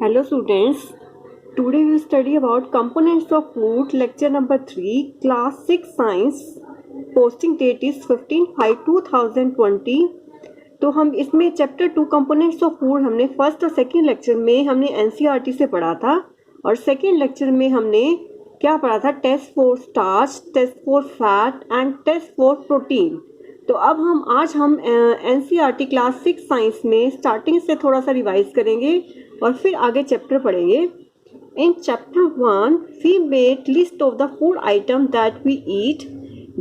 Hello students, today we study about components of food, lecture number 3, class 6 science. Posting date is 15/5/2020. तो हम इसमें chapter 2 components of food हमने first और second lecture में हमने NCERT से पढ़ा था और सेकंड लेक्चर में हमने क्या पढ़ा था, test for starch, test for fat and test for protein. तो अब आज हम एनसीईआरटी क्लास 6 साइंस में स्टार्टिंग से थोड़ा सा रिवाइज करेंगे और फिर आगे चैप्टर पढ़ेंगे। In chapter 1 we made list of the food item that we eat.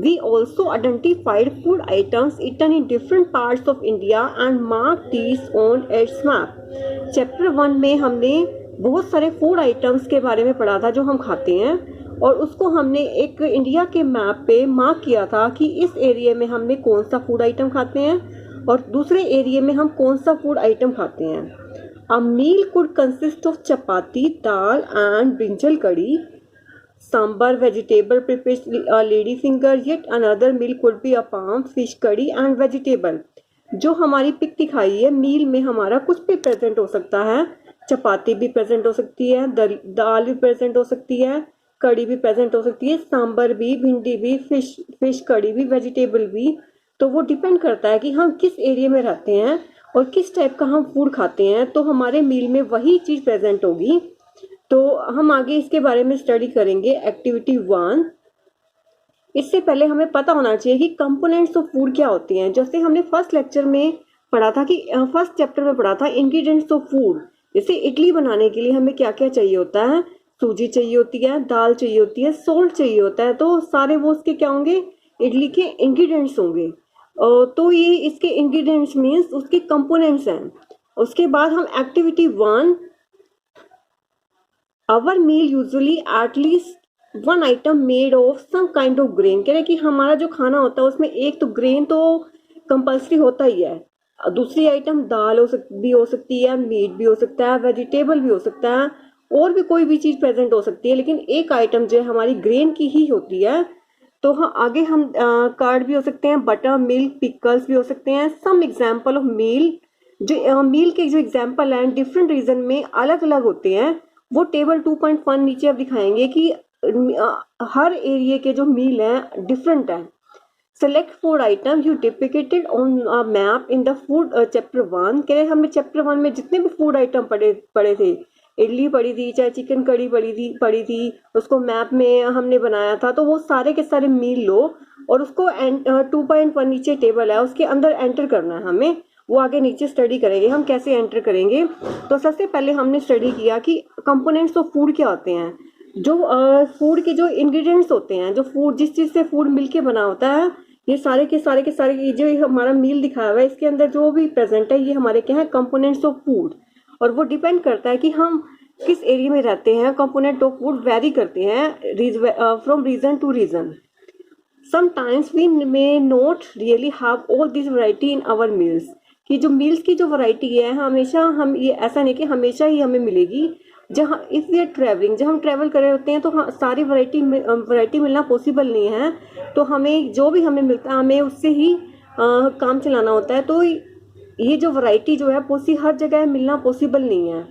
We also identified food items eaten in different parts of India and marked these on its map. Chapter 1 में हमने बहुत सारे food items के बारे में पढ़ा था जो हम खाते हैं और उसको हमने एक इंडिया के मैप पे मार्क किया था कि इस एरिया में हमने कौन सा फूड आइटम खाते हैं और दूसरे एरिया में हम कौन सा फूड आइटम खाते हैं. A meal could consist of chapati, dal and brinjal curry, sambar, vegetable prepared lady finger. Yet another meal could be a palm, fish curry and vegetable. जो हमारी पिक दिखाई है मील में हमारा कुछ भी प्रेजेंट हो सकता है. चपाती भी प्रेजेंट हो सकती है, दाल भी प्रेजेंट हो सकती है, कड़ी भी प्रेजेंट हो सकती है, सांबर भी, भिंडी भी, फिश कड़ी भी, वेजिटेबल भी. तो वो डिपेंड करता है कि हम किस एरिया में रहते हैं और किस टाइप का हम फूड खाते हैं, तो हमारे मील में वही चीज़ प्रेजेंट होगी. तो हम आगे इसके बारे में स्टडी करेंगे. एक्टिविटी 1. इससे पहले हमें पता होना चाहिए कि कंपोनेंट्स ऑफ फूड क्या होती हैं. जैसे हमने फर्स्ट लेक्चर में पढ़ा था कि फर्स्ट चैप्टर में पढ़ा था इंग्रेडिएंट्स ऑफ फूड. जैसे इडली बनाने के लिए हमें क्या क्या चाहिए होता है, सूजी चाहिए होती है, दाल चाहिए होती है, सोल्ट चाहिए होता है. तो सारे वो उसके क्या होंगे, इडली के इंग्रेडिएंट्स होंगे. तो ये इसके इंग्रेडिएंट्स मीन्स उसके कंपोनेंट्स हैं. उसके बाद हम activity 1. Our meal usually at least one item made of some kind of grain. कह रहे कि हमारा जो खाना होता है उसमें एक तो ग्रेन तो कंपल्सरी होता ही है. दूसरी आइटम दाल भी हो सकती है, मीट भी हो सकता है, वेजिटेबल भी हो सकता है, और भी कोई भी चीज़ प्रेजेंट हो सकती है, लेकिन एक आइटम जो है हमारी ग्रेन की ही होती है. तो हाँ, आगे हम कार्ड भी हो सकते हैं, बटर, मिल्क, पिकल्स भी हो सकते हैं. Some example of meal. जो मील के जो एग्जाम्पल हैं डिफरेंट रीजन में अलग अलग होते हैं. वो टेबल 2.1 नीचे अब दिखाएंगे कि हर एरिया के जो मील हैं डिफरेंट है. Select food item you depicted on map in the food chapter 1. कह रहे हमने चैप्टर 1 में जितने भी फूड आइटम पढ़े थे, इडली पड़ी थी, चाहे चिकन कड़ी पड़ी थी, उसको मैप में हमने बनाया था. तो वो सारे के सारे मील लो और उसको 2.1 नीचे टेबल है उसके अंदर एंटर करना है हमें. वो आगे नीचे स्टडी करेंगे हम कैसे एंटर करेंगे. तो सबसे पहले हमने स्टडी किया कि कंपोनेंट्स ऑफ फूड क्या होते हैं. जो फूड के जो इंग्रेडिएंट्स होते हैं, जो फूड जिस चीज़ से फूड मिलके बना होता है, ये सारे के सारे जो हमारा मील दिखाया हुआ है इसके अंदर जो भी प्रेजेंट है ये हमारे क्या है, कंपोनेंट्स ऑफ फूड. और वो डिपेंड करता है कि हम किस एरिया में रहते हैं. कंपोनेंट ऑफ फूड वेरी करते हैं from region to region. Sometimes we may not really have all this variety in our meals. कि जो मील्स की जो वैरायटी है हमेशा हम ये ऐसा नहीं कि हमेशा ही हमें मिलेगी. जहाँ इफ़ वी आर ट्रैवलिंग, जब हम ट्रैवल कर रहे होते हैं तो सारी वैरायटी मिलना पॉसिबल नहीं है. तो हमें जो भी हमें मिलता है हमें उससे ही काम चलाना होता है. तो ये जो वैरायटी जो है हर जगह मिलना पॉसिबल नहीं है.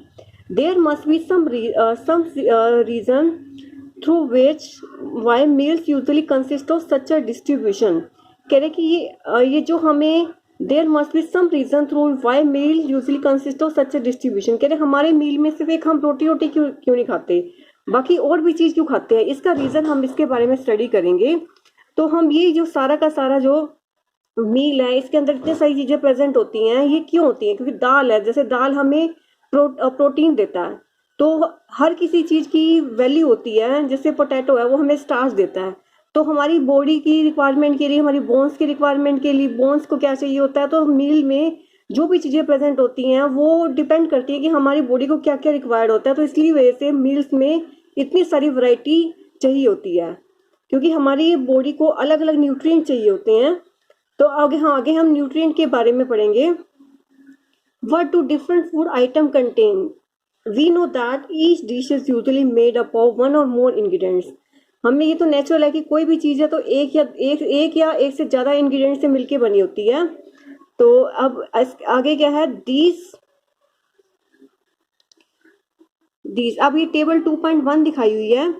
There must be some reason through which why meals usually consist of such a distribution. कह रहे कि ये जो हमें there must be some reason through why meal usually consist of such a distribution. कह रहे हमारे मील में सिर्फ एक हम रोटी क्यों नहीं खाते, बाकी और भी चीज़ क्यों खाते हैं. इसका रीज़न हम इसके बारे में स्टडी करेंगे. तो हम ये जो सारा का सारा जो मील है इसके अंदर इतनी सारी चीज़ें प्रेजेंट होती हैं, ये क्यों होती हैं, क्योंकि दाल है. जैसे दाल हमें प्रोटीन देता है, तो हर किसी चीज़ की वैल्यू होती है. जैसे पोटैटो है वो हमें स्टार्च देता है. तो हमारी बॉडी की रिक्वायरमेंट के लिए, हमारी बोन्स की रिक्वायरमेंट के लिए बोन्स को क्या चाहिए होता है. तो मील में जो भी चीज़ें प्रेजेंट होती हैं वो डिपेंड करती है कि हमारी बॉडी को क्या क्या रिक्वायर्ड होता है. तो इसलिए वजह से मील्स में इतनी सारी वैरायटी चाहिए होती है, क्योंकि हमारी बॉडी को अलग अलग न्यूट्रिएंट चाहिए होते हैं. तो आगे हम न्यूट्रिएंट के बारे में पढ़ेंगे. What do different food item contain? We know that each dish is usually made up of one or more ingredients. हमें ये तो नेचुरल है कि कोई भी चीज़ है तो एक या एक से ज़्यादा इंग्रेडिएंट से मिलके बनी होती है. तो अब आगे क्या है, दीज। अब ये टेबल 2.1 दिखाई हुई है,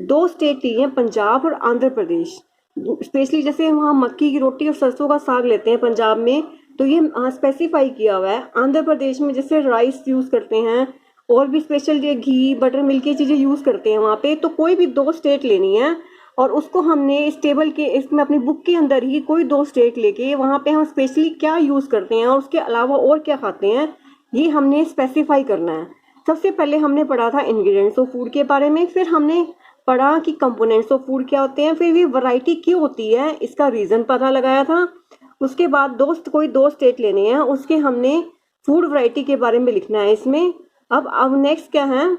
2 स्टेट ली हैं, पंजाब और आंध्र प्रदेश। स्पेशली जैसे वहाँ मक्की की रोटी और सरसों का साग लेते हैं पंजाब में, तो ये स्पेसिफाई किया हुआ है। आंध्र प्रदेश में जैसे राइस यूज करते हैं और भी स्पेशल घी बटर मिल्क की चीजें यूज करते हैं वहाँ पे। तो कोई भी 2 स्टेट लेनी है और उसको हमने इस टेबल के इसमें अपनी बुक के अंदर ही कोई 2 स्टेट लेके वहाँ पे हम स्पेशली क्या यूज करते हैं और उसके अलावा और क्या खाते हैं, ये हमने स्पेसिफाई करना है। सबसे पहले हमने पढ़ा था इंग्रेडिएंट्स ऑफ फूड के बारे में, फिर हमने पढ़ा कि कंपोनेंट्स ऑफ फूड क्या होते हैं, फिर ये वैरायटी क्यों होती है इसका रीजन पता लगाया था। उसके बाद कोई 2 स्टेट लेने हैं, उसके हमने फूड वैरायटी के बारे में लिखना है इसमें। अब नेक्स्ट क्या है,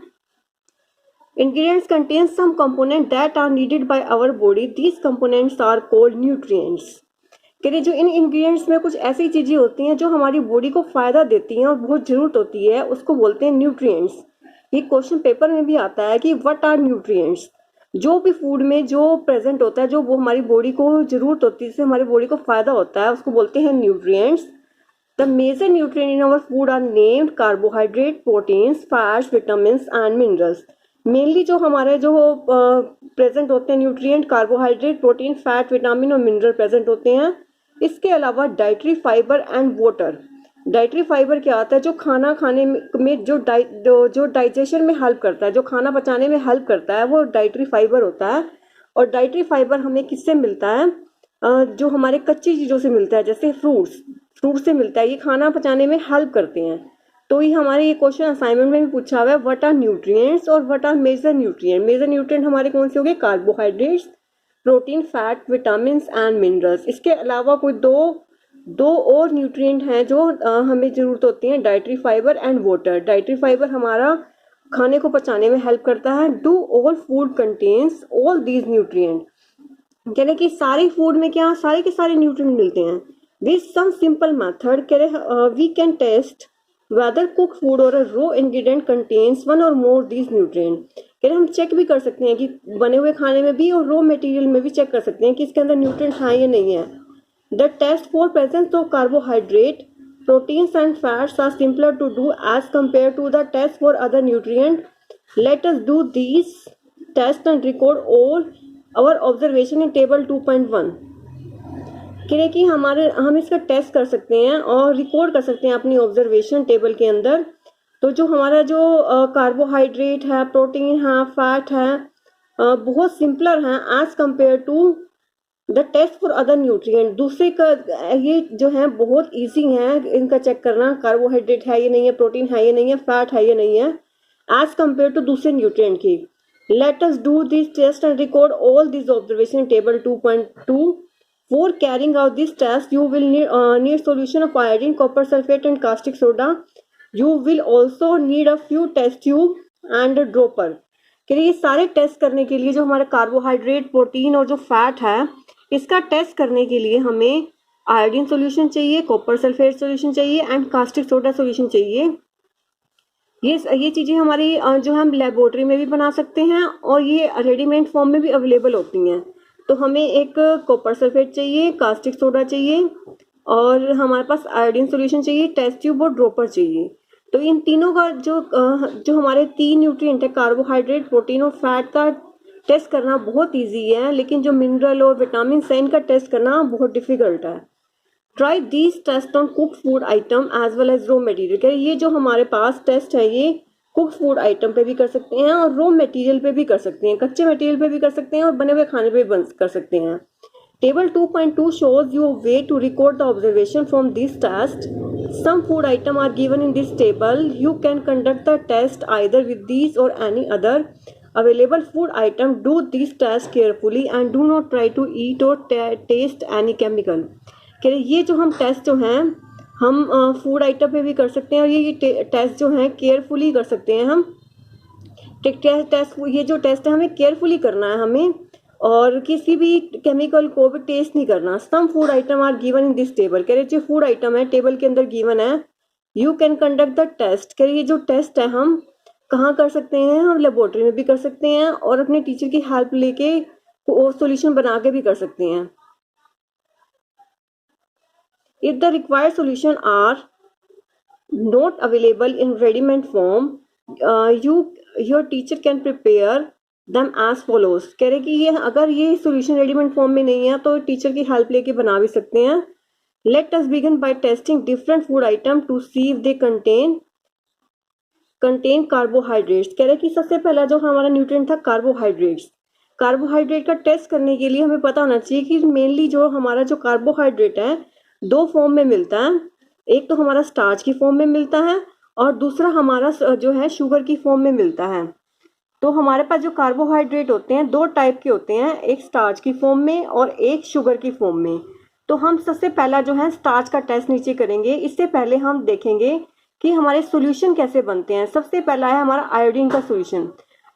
ingredients contain some component that are needed by our body, these components are called nutrients। कह जो इन इंग्रेडिएंट्स में कुछ ऐसी चीजें होती हैं जो हमारी बॉडी को फायदा देती हैं और बहुत जरूरत होती है, उसको बोलते हैं न्यूट्रिएंट्स। ये क्वेश्चन पेपर में भी आता है कि व्हाट आर न्यूट्रिएंट्स। जो भी फूड में जो प्रेजेंट होता है, जो वो हमारी बॉडी को जरूरत होती है, जिससे हमारी बॉडी को फायदा होता है, उसको बोलते हैं nutrients. The major nutrient in our food are named carbohydrate, proteins, fats, vitamins and minerals. Mainly जो हमारे जो प्रेजेंट होते हैं nutrient, carbohydrate, protein, fat, vitamin और मिनरल प्रेजेंट होते हैं। इसके अलावा dietary fibre and water. Dietary fibre क्या आता है, जो खाना खाने में जो डाइजेशन में हेल्प करता है, जो खाना पचाने में हेल्प करता है, वो डाइटरी फाइबर होता है। और डाइटरी फाइबर हमें किससे मिलता है, जो हमारे कच्ची चीज़ों से मिलता है, जैसे फ्रूट से मिलता है। ये खाना पचाने में हेल्प करते हैं। तो ये हमारे ये क्वेश्चन असाइनमेंट में भी पूछा हुआ है, व्हाट आर न्यूट्रिएंट्स और what are major nutrient. Major nutrient हमारे कौन से हो गए, carbohydrates, protein, fat, vitamins and minerals. इसके अलावा कोई दो और न्यूट्रिएंट हैं जो हमें जरूरत होती है, dietary fibre and water. Dietary fibre हमारा खाने को पचाने में हेल्प करता है। Do all food contains all these nutrient. कह रहे कि सारे फूड में क्या सारे के सारे न्यूट्रिएंट मिलते हैं। विद सम सिंपल मेथड कह रहे we can test whether cooked food or a raw ingredient contains one or more these nutrient। कह रहे हम चेक भी कर सकते हैं कि बने हुए खाने में भी और रॉ मटेरियल में भी चेक कर सकते हैं कि इसके अंदर न्यूट्रिएंट है या नहीं है। The test for presence of carbohydrate, proteins and fats are simpler to do as compare to the test for other nutrient. Let us do these test and record all our observation in table 2.1। कह रहे कि हम इसका test कर सकते हैं और record कर सकते हैं अपनी ऑब्जर्वेशन टेबल के अंदर। तो जो हमारा जो कार्बोहाइड्रेट है, प्रोटीन है, फैट है, बहुत सिंपलर हैं as compare to the test for other nutrient. दूसरे का ये जो है बहुत इजी है इनका चेक करना, कार्बोहाइड्रेट है या नहीं है, प्रोटीन है या नहीं है, फैट है या नहीं है, एज कंपेयर टू दूसरे न्यूट्रिएंट की। Let us do this test and record all this observation in table 2.2। For carrying out this test, you will need solution of iodine, copper sulfate and caustic soda. You will also need a few test tube and a dropper। कि ये सारे test करने के लिए जो हमारे carbohydrate, protein और जो फैट है, इसका टेस्ट करने के लिए हमें आयोडीन सोल्यूशन चाहिए, कॉपर सल्फेट सोल्यूशन चाहिए एंड कास्टिक सोडा सोल्यूशन चाहिए। ये चीज़ें हमारी जो हम लेबोरेटरी में भी बना सकते हैं और ये रेडीमेड फॉर्म में भी अवेलेबल होती हैं। तो हमें एक कॉपर सल्फेट चाहिए, कास्टिक सोडा चाहिए और हमारे पास आयोडीन सॉल्यूशन चाहिए, टेस्ट ट्यूब और ड्रॉपर चाहिए। तो इन तीनों का जो हमारे 3 न्यूट्रिएंट है, कार्बोहाइड्रेट, प्रोटीन और फैट का टेस्ट करना बहुत इजी है, लेकिन जो मिनरल और विटामिन है इनका टेस्ट करना बहुत डिफिकल्ट है। Try these test on cook food item as well as raw material. ये जो हमारे पास टेस्ट है ये कुक फूड आइटम पे भी कर सकते हैं और रॉ मटेरियल पे भी कर सकते हैं, कच्चे मटेरियल पे भी कर सकते हैं और बने हुए खाने पे भी कर सकते हैं। Table 2.2 shows you a way to record the observation from this test. Some food item are given in this table. You can conduct the test either with these or any other available food item. Do this test carefully and do not try to eat or taste any chemical। ये जो हम test जो हैं हम food item पे भी कर सकते हैं और ये टेस्ट जो हैं केयरफुली कर सकते हैं हम। ये जो टेस्ट है हमें केयरफुली करना है हमें, और किसी भी केमिकल को भी टेस्ट नहीं करना। Some food item are given in this table. कह रहे जो फूड आइटम है टेबल के अंदर गिवन है। You can conduct the test. कह रहे ये जो टेस्ट है हम कहाँ कर सकते हैं, हम लेबोरेटरी में भी कर सकते हैं और अपने टीचर की हेल्प लेके सॉल्यूशन बना के भी कर सकते हैं। If the required solution are not available in ready-made form, your teacher can prepare them as follows. कह रहे कि ये अगर ये सोल्यूशन रेडीमेड फॉर्म में नहीं है तो टीचर की हेल्प लेके बना भी सकते हैं। Let us begin by testing different food item to see if they contain carbohydrates. कह रहे कि सबसे पहला जो हमारा न्यूट्रिएंट था कार्बोहाइड्रेट्स। कार्बोहाइड्रेट का टेस्ट करने के लिए हमें पता होना चाहिए कि मेनली जो हमारा जो कार्बोहाइड्रेट है दो फॉर्म में मिलता है। एक तो हमारा स्टार्च की फॉर्म में मिलता है और दूसरा हमारा जो है शुगर की फॉर्म में मिलता है। तो हमारे पास जो कार्बोहाइड्रेट होते हैं दो टाइप के होते हैं, एक स्टार्च की फॉर्म में और एक शुगर की फॉर्म में। तो हम सबसे पहला जो है स्टार्च का टेस्ट नीचे करेंगे। इससे पहले हम देखेंगे कि हमारे सॉल्यूशन कैसे बनते हैं। सबसे पहला है हमारा आयोडीन का सॉल्यूशन।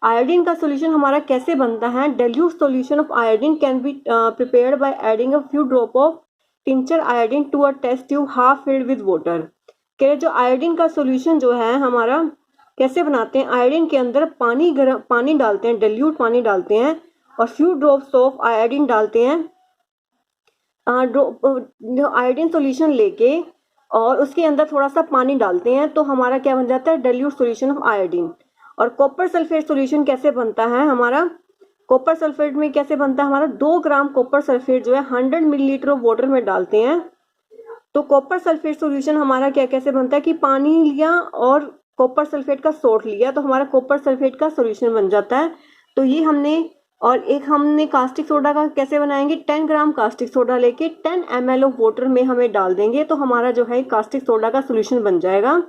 आयोडीन का सॉल्यूशन हमारा कैसे बनता है? Dilute solution of iodine can be prepared by adding a few drop of tincture iodine to a test tube half filled with water. कह जो आयोडीन का सॉल्यूशन जो है हमारा कैसे बनाते हैं? आयोडीन के अंदर पानी डालते हैं, डाइल्यूट पानी डालते हैं और फ्यू ड्रॉप्स ऑफ आयोडीन डालते हैं। आयोडीन सॉल्यूशन लेके और उसके अंदर थोड़ा सा पानी डालते हैं तो हमारा क्या बन जाता है? Dilute solution of iodine. और कॉपर सल्फेट सॉल्यूशन कैसे बनता है हमारा? कॉपर सल्फेट में कैसे बनता है हमारा? 2 ग्राम कॉपर सल्फेट जो है 100 मिलीलीटर ऑफ वाटर में डालते हैं। तो कॉपर सल्फेट सॉल्यूशन हमारा क्या कैसे बनता है कि पानी लिया और कॉपर सल्फेट का सोल्ट लिया तो हमारा कॉपर सल्फेट का सॉल्यूशन बन जाता है। तो ये हमने, और एक हमने कास्टिक सोडा का कैसे बनाएंगे? 10 ग्राम कास्टिक सोडा लेके 10 ml ऑफ वाटर में हमें डाल देंगे तो हमारा जो है कास्टिक सोडा का सॉल्यूशन बन जाएगा।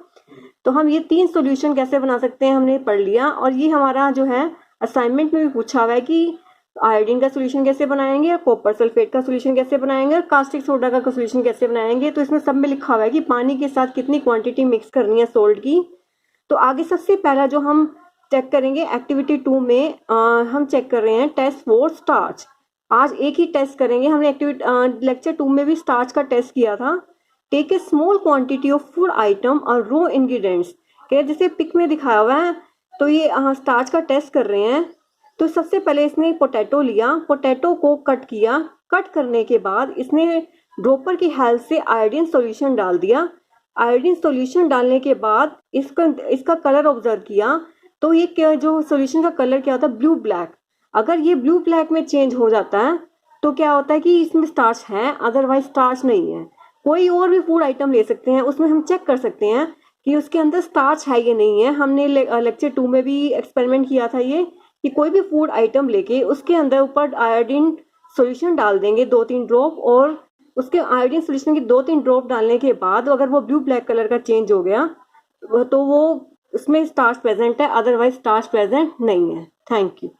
तो हम ये 3 सॉल्यूशन कैसे बना सकते हैं हमने पढ़ लिया। और ये हमारा जो है असाइनमेंट में भी पूछा हुआ है कि आयोडीन का सॉल्यूशन कैसे बनाएंगे, कॉपर सल्फेट का सॉल्यूशन कैसे बनाएंगे और कास्टिक सोडा का सॉल्यूशन कैसे बनाएंगे। तो इसमें सब में लिखा हुआ है कि पानी के साथ कितनी क्वांटिटी मिक्स करनी है सोल्ट की। तो आगे सबसे पहला जो हम चेक करेंगे एक्टिविटी 2 में हम चेक कर रहे हैं टेस्ट फॉर स्टार्च। आज एक ही टेस्ट करेंगे। हमने एक्टिविटी लेक्चर 2 में भी स्टार्च का टेस्ट किया था। Take a small quantity of food item और रो इंग्रेडिएंट्स। जैसे पिक में दिखाया हुआ है तो ये स्टार्च का टेस्ट कर रहे हैं। तो सबसे पहले इसने पोटैटो लिया, पोटैटो को कट किया, कट करने के बाद इसने ड्रॉपर की हेल्प से आयोडीन सॉल्यूशन डाल दिया। आयोडीन सॉल्यूशन डालने के बाद इसका कलर ऑब्जर्व किया तो ये जो सॉल्यूशन का कलर क्या होता है? Blue black. अगर ये ब्लू ब्लैक में चेंज हो जाता है तो क्या होता है कि इसमें स्टार्च है, अदरवाइज स्टार्च नहीं है। कोई और भी फूड आइटम ले सकते हैं, उसमें हम चेक कर सकते हैं कि उसके अंदर स्टार्च है या नहीं है। हमने लेक्चर 2 में भी एक्सपेरिमेंट किया था ये कि कोई भी फूड आइटम लेके उसके अंदर ऊपर आयोडीन सॉल्यूशन डाल देंगे 2-3 ड्रॉप और उसके आयोडीन सॉल्यूशन की 2-3 ड्रॉप डालने के बाद अगर वो ब्लू ब्लैक कलर का चेंज हो गया तो वो उसमें स्टार्च प्रेजेंट है, अदरवाइज स्टार्च प्रेजेंट नहीं है। Thank you.